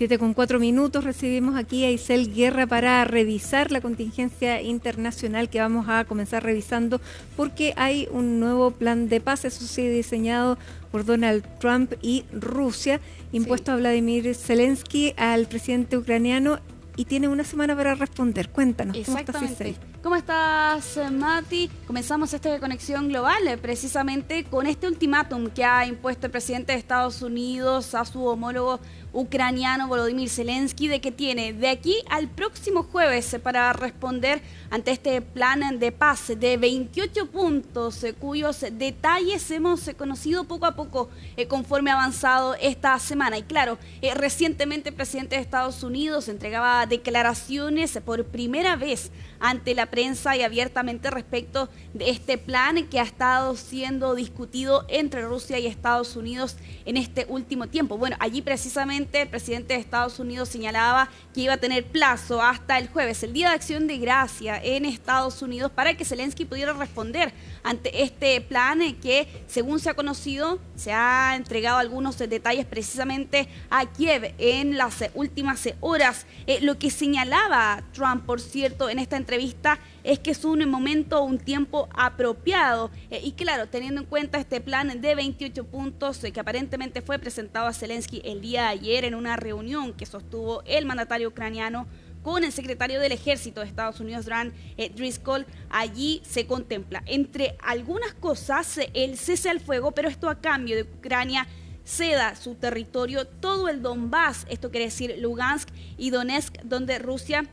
7:04, recibimos aquí a Isel Guerra para revisar la contingencia internacional que vamos a comenzar revisando porque hay un nuevo plan de paz, eso sí, diseñado por Donald Trump y Rusia, impuesto a Vladimir Zelensky, al presidente ucraniano, y tiene una semana para responder. Cuéntanos, ¿cómo estás, Isel? ¿Cómo estás, Mati? Comenzamos esta conexión global precisamente con este ultimátum que ha impuesto el presidente de Estados Unidos a su homólogo ucraniano Volodymyr Zelensky, de que tiene de aquí al próximo jueves para responder ante este plan de paz de 28 puntos cuyos detalles hemos conocido poco a poco conforme ha avanzado esta semana. Y claro, recientemente el presidente de Estados Unidos entregaba declaraciones por primera vez ante la prensa y abiertamente respecto de este plan que ha estado siendo discutido entre Rusia y Estados Unidos en este último tiempo. Bueno, allí precisamente el presidente de Estados Unidos señalaba que iba a tener plazo hasta el jueves, el Día de Acción de Gracia en Estados Unidos, para que Zelensky pudiera responder ante este plan que, según se ha conocido, se ha entregado algunos detalles precisamente a Kiev en las últimas horas. Lo que señalaba Trump, por cierto, en esta entrevista es que es un momento, un tiempo apropiado. Y claro, teniendo en cuenta este plan de 28 puntos que aparentemente fue presentado a Zelensky el día de ayer en una reunión que sostuvo el mandatario ucraniano con el secretario del Ejército de Estados Unidos, Dan Driscoll, allí se contempla, entre algunas cosas, el cese al fuego, pero esto a cambio de Ucrania ceda su territorio, todo el Donbass, esto quiere decir Lugansk y Donetsk, donde Rusia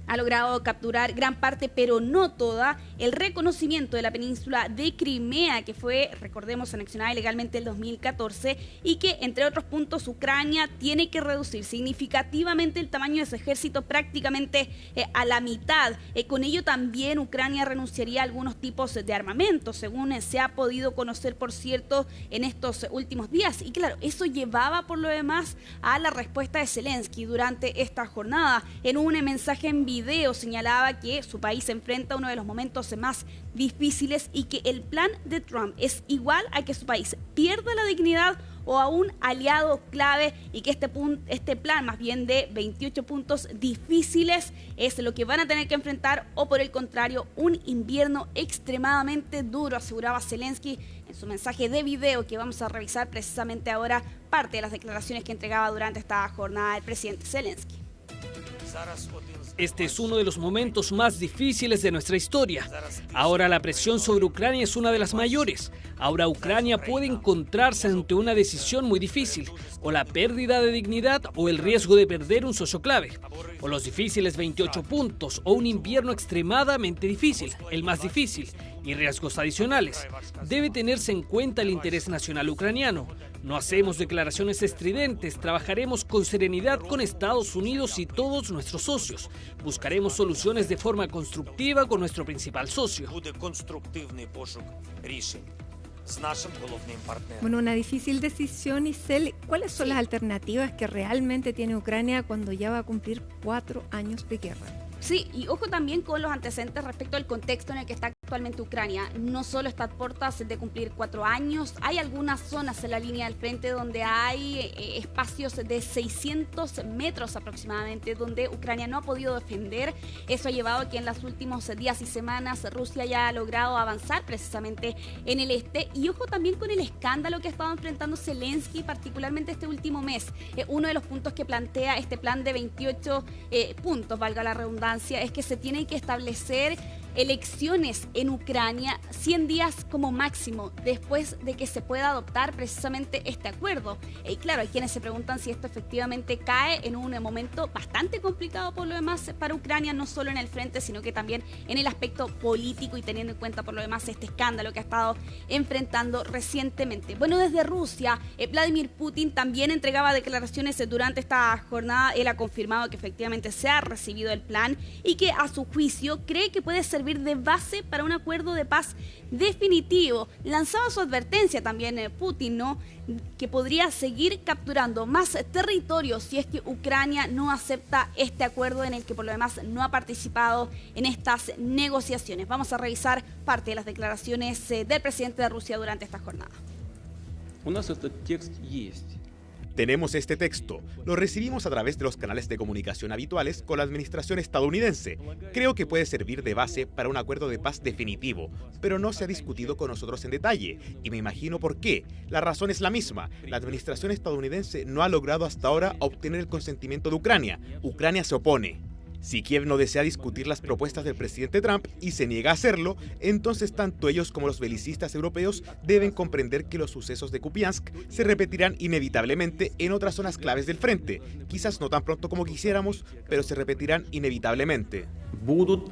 ha logrado capturar gran parte, pero no toda, el reconocimiento de la península de Crimea, que fue, recordemos, anexionada ilegalmente en 2014, y que, entre otros puntos, Ucrania tiene que reducir significativamente el tamaño de su ejército prácticamente a la mitad. Con ello también Ucrania renunciaría a algunos tipos de armamento, según se ha podido conocer, por cierto, en estos últimos días. Y claro, eso llevaba por lo demás a la respuesta de Zelensky durante esta jornada. En un mensaje en video señalaba que su país se enfrenta a uno de los momentos más difíciles y que el plan de Trump es igual a que su país pierda la dignidad o a un aliado clave, y que este plan más bien de 28 puntos difíciles es lo que van a tener que enfrentar, o por el contrario, un invierno extremadamente duro, aseguraba Zelensky en su mensaje de video que vamos a revisar precisamente ahora, parte de las declaraciones que entregaba durante esta jornada el presidente Zelensky. Este es uno de los momentos más difíciles de nuestra historia. Ahora la presión sobre Ucrania es una de las mayores. Ahora Ucrania puede encontrarse ante una decisión muy difícil, o la pérdida de dignidad o el riesgo de perder un socio clave, o los difíciles 28 puntos o un invierno extremadamente difícil, el más difícil, y riesgos adicionales. Debe tenerse en cuenta el interés nacional ucraniano. No hacemos declaraciones estridentes, trabajaremos con serenidad con Estados Unidos y todos nuestros socios. Buscaremos soluciones de forma constructiva con nuestro principal socio. Bueno, una difícil decisión, Isel. ¿Cuáles son las alternativas que realmente tiene Ucrania cuando ya va a cumplir 4 años de guerra? Sí, y ojo también con los antecedentes respecto al contexto en el que está actualmente Ucrania. No solo está a puertas de cumplir 4 años, hay algunas zonas en la línea del frente donde hay espacios de 600 metros aproximadamente, donde Ucrania no ha podido defender. Eso ha llevado a que en los últimos días y semanas Rusia ya ha logrado avanzar precisamente en el este. Y ojo también con el escándalo que ha estado enfrentando Zelensky, particularmente este último mes. Uno de los puntos que plantea este plan de 28 puntos, valga la redundancia, es que se tienen que establecer elecciones en Ucrania 100 días como máximo después de que se pueda adoptar precisamente este acuerdo. Y claro, hay quienes se preguntan si esto efectivamente cae en un momento bastante complicado por lo demás para Ucrania, no solo en el frente, sino que también en el aspecto político, y teniendo en cuenta por lo demás este escándalo que ha estado enfrentando recientemente. Bueno, desde Rusia, Vladimir Putin también entregaba declaraciones durante esta jornada. Él ha confirmado que efectivamente se ha recibido el plan y que a su juicio cree que puede servir de base para un acuerdo de paz definitivo. Lanzaba su advertencia también Putin, ¿no?, que podría seguir capturando más territorios si es que Ucrania no acepta este acuerdo, en el que por lo demás no ha participado en estas negociaciones. Vamos a revisar parte de las declaraciones del presidente de Rusia durante esta jornada. Tenemos este texto. Lo recibimos a través de los canales de comunicación habituales con la administración estadounidense. Creo que puede servir de base para un acuerdo de paz definitivo, pero no se ha discutido con nosotros en detalle, y me imagino por qué. La razón es la misma. La administración estadounidense no ha logrado hasta ahora obtener el consentimiento de Ucrania. Ucrania se opone. Si Kiev no desea discutir las propuestas del presidente Trump y se niega a hacerlo, entonces tanto ellos como los belicistas europeos deben comprender que los sucesos de Kupiansk se repetirán inevitablemente en otras zonas claves del frente. Quizás no tan pronto como quisiéramos, pero se repetirán inevitablemente. Bueno,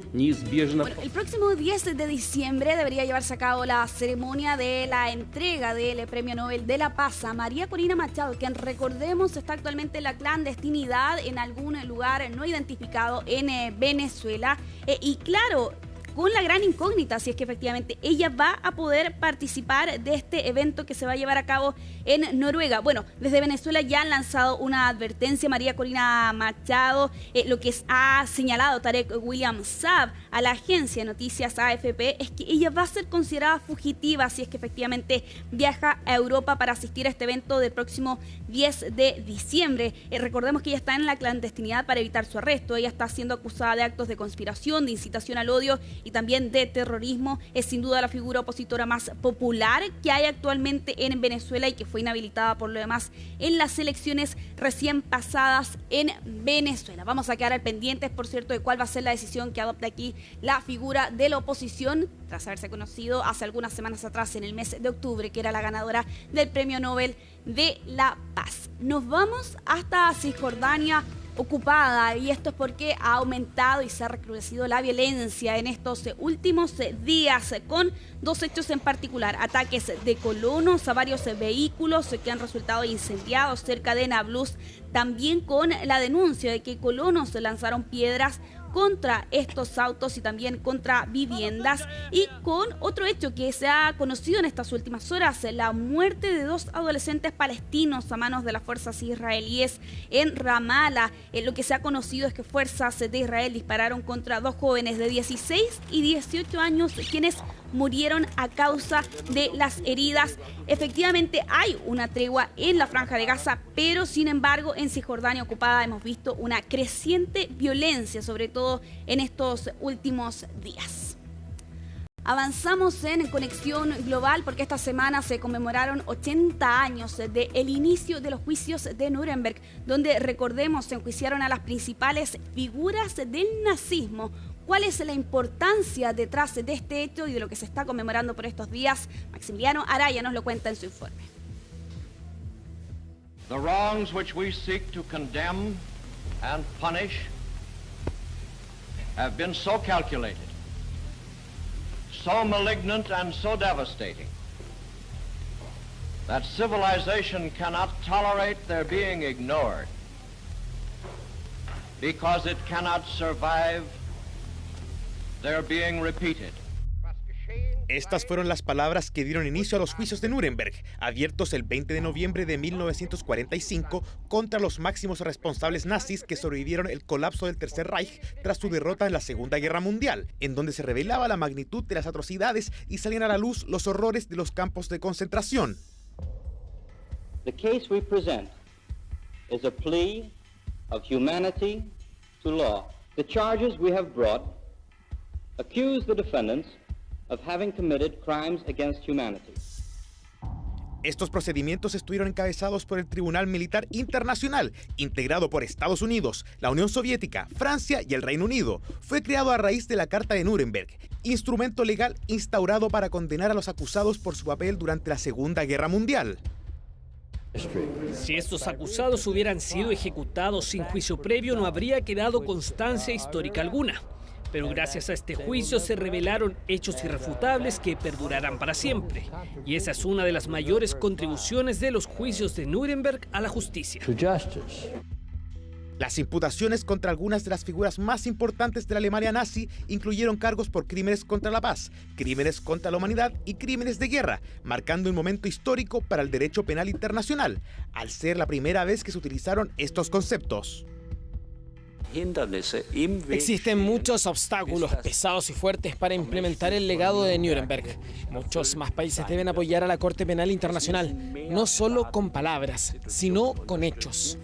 el próximo 10 de diciembre debería llevarse a cabo la ceremonia de la entrega del Premio Nobel de la Paz a María Corina Machado, quien, recordemos, está actualmente en la clandestinidad en algún lugar no identificado en Venezuela. Y claro, con la gran incógnita si es que efectivamente ella va a poder participar de este evento que se va a llevar a cabo en Noruega. Bueno, desde Venezuela ya han lanzado una advertencia María Corina Machado, lo que ha señalado Tarek William Saab a la agencia de noticias AFP es que ella va a ser considerada fugitiva si es que efectivamente viaja a Europa para asistir a este evento del próximo 10 de diciembre. Recordemos que ella está en la clandestinidad para evitar su arresto. Ella está siendo acusada de actos de conspiración, de incitación al odio y también de terrorismo. Es sin duda la figura opositora más popular que hay actualmente en Venezuela y que fue inhabilitada por lo demás en las elecciones recién pasadas en Venezuela. Vamos a quedar al pendientes, por cierto, de cuál va a ser la decisión que adopte aquí la figura de la oposición, tras haberse conocido hace algunas semanas atrás, en el mes de octubre, que era la ganadora del Premio Nobel de la Paz. Nos vamos hasta Cisjordania ocupada, y esto es porque ha aumentado y se ha recrudecido la violencia en estos últimos días, con dos hechos en particular: ataques de colonos a varios vehículos que han resultado incendiados cerca de Nablus, también con la denuncia de que colonos lanzaron piedras contra estos autos y también contra viviendas, y con otro hecho que se ha conocido en estas últimas horas: la muerte de dos adolescentes palestinos a manos de las fuerzas israelíes en Ramallah. Lo que se ha conocido es que fuerzas de Israel dispararon contra dos jóvenes de 16 y 18 años, quienes murieron a causa de las heridas. Efectivamente hay una tregua en la Franja de Gaza, pero sin embargo en Cisjordania ocupada hemos visto una creciente violencia, sobre todo en estos últimos días. Avanzamos en Conexión Global porque esta semana se conmemoraron 80 años del inicio de los juicios de Nuremberg, donde, recordemos, se enjuiciaron a las principales figuras del nazismo. ¿Cuál es la importancia detrás de este hecho y de lo que se está conmemorando por estos días? Maximiliano Araya nos lo cuenta en su informe. The wrongs which we seek to condemn and punish have been so calculated, so malignant and so devastating that civilization cannot tolerate their being ignored, because it cannot survive their being repeated. Estas fueron las palabras que dieron inicio a los juicios de Nuremberg, abiertos el 20 de noviembre de 1945 contra los máximos responsables nazis que sobrevivieron el colapso del Tercer Reich tras su derrota en la Segunda Guerra Mundial, en donde se revelaba la magnitud de las atrocidades y salían a la luz los horrores de los campos de concentración. The case we present is a plea of humanity to law. The charges we have brought accuse the defendants of having committed crimes against humanity. Estos procedimientos estuvieron encabezados por el Tribunal Militar Internacional, integrado por Estados Unidos, la Unión Soviética, Francia y el Reino Unido. Fue creado a raíz de la Carta de Nuremberg, instrumento legal instaurado para condenar a los acusados por su papel durante la Segunda Guerra Mundial. Si estos acusados hubieran sido ejecutados sin juicio previo, no habría quedado constancia histórica alguna. Pero gracias a este juicio se revelaron hechos irrefutables que perdurarán para siempre. Y esa es una de las mayores contribuciones de los juicios de Nuremberg a la justicia. Las imputaciones contra algunas de las figuras más importantes de la Alemania nazi incluyeron cargos por crímenes contra la paz, crímenes contra la humanidad y crímenes de guerra, marcando un momento histórico para el derecho penal internacional, al ser la primera vez que se utilizaron estos conceptos. Existen muchos obstáculos pesados y fuertes para implementar el legado de Nuremberg. Muchos más países deben apoyar a la Corte Penal Internacional, no solo con palabras, sino con hechos.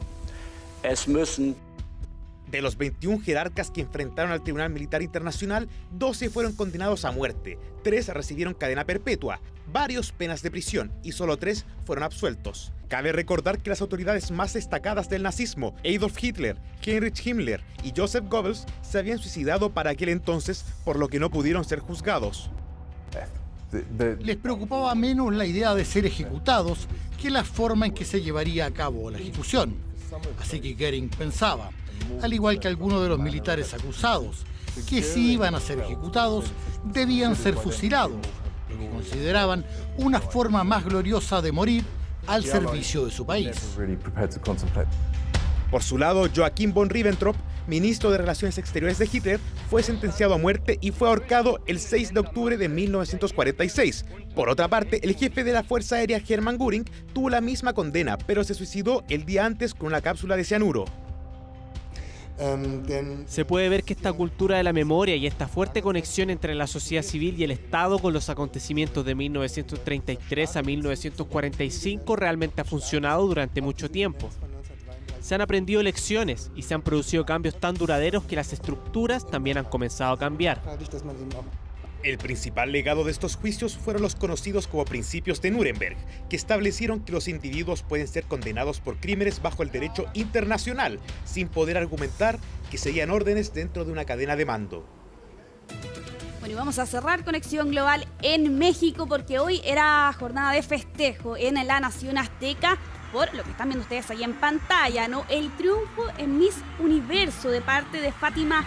De los 21 jerarcas que enfrentaron al Tribunal Militar Internacional, 12 fueron condenados a muerte, 3 recibieron cadena perpetua, varios penas de prisión y solo 3 fueron absueltos. Cabe recordar que las autoridades más destacadas del nazismo, Adolf Hitler, Heinrich Himmler y Joseph Goebbels, se habían suicidado para aquel entonces, por lo que no pudieron ser juzgados. Les preocupaba menos la idea de ser ejecutados que la forma en que se llevaría a cabo la ejecución. Así que Göring pensaba, al igual que algunos de los militares acusados, que si iban a ser ejecutados, debían ser fusilados, lo que consideraban una forma más gloriosa de morir al servicio de su país. Por su lado, Joachim von Ribbentrop, ministro de Relaciones Exteriores de Hitler, fue sentenciado a muerte y fue ahorcado el 6 de octubre de 1946. Por otra parte, el jefe de la Fuerza Aérea Hermann Göring tuvo la misma condena, pero se suicidó el día antes con una cápsula de cianuro. Se puede ver que esta cultura de la memoria y esta fuerte conexión entre la sociedad civil y el Estado con los acontecimientos de 1933 a 1945 realmente ha funcionado durante mucho tiempo. Se han aprendido lecciones y se han producido cambios tan duraderos que las estructuras también han comenzado a cambiar. El principal legado de estos juicios fueron los conocidos como principios de Nuremberg, que establecieron que los individuos pueden ser condenados por crímenes bajo el derecho internacional, sin poder argumentar que seguían órdenes dentro de una cadena de mando. Bueno, y vamos a cerrar Conexión Global en México porque hoy era jornada de festejo en la Nación Azteca por lo que están viendo ustedes ahí en pantalla, ¿no? El triunfo en Miss Universo de parte de Fátima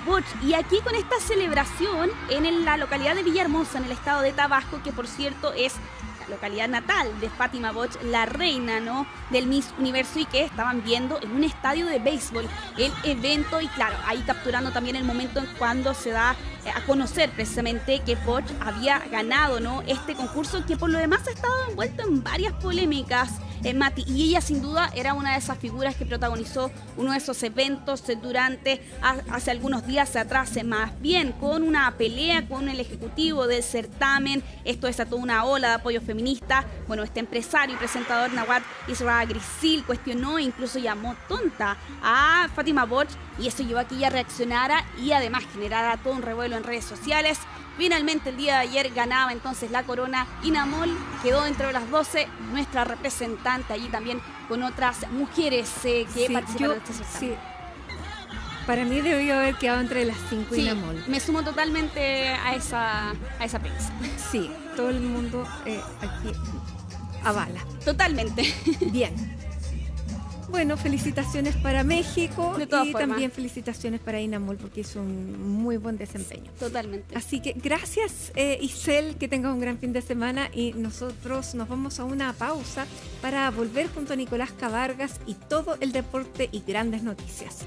Boch. Y aquí con esta celebración en la localidad de Villahermosa, en el estado de Tabasco, que por cierto es la localidad natal de Fátima Boch, la reina, ¿no?, del Miss Universo, y que estaban viendo en un estadio de béisbol el evento, y claro, ahí capturando también el momento en cuando se da a conocer precisamente que Boch había ganado, ¿no?, este concurso, que por lo demás ha estado envuelto en varias polémicas, Mati, y ella sin duda era una de esas figuras que protagonizó uno de esos eventos durante hace algunos días atrás, más bien con una pelea con el ejecutivo del certamen. Esto desató una ola de apoyo feminista. Bueno, este empresario y presentador Nawat Isra Grisil cuestionó e incluso llamó tonta a Fátima Boch, y eso llevó a que ella reaccionara y además generara todo un revuelo en redes sociales. Finalmente el día de ayer ganaba entonces la corona Ina Moll, quedó entre las 12, nuestra representante allí también con otras mujeres que participaron de este certamen. Sí. Para mí debió haber quedado entre las 5 Sí, Ina Moll. me sumo totalmente a esa prensa. Sí, todo el mundo aquí avala. Totalmente. Bien. Bueno, felicitaciones para México De todas y formas. también felicitaciones para Ina Moll porque hizo un muy buen desempeño. Totalmente. Así que gracias, Isel, que tengas un gran fin de semana, y nosotros nos vamos a una pausa para volver junto a Nicolás Cavargas y todo el deporte y grandes noticias.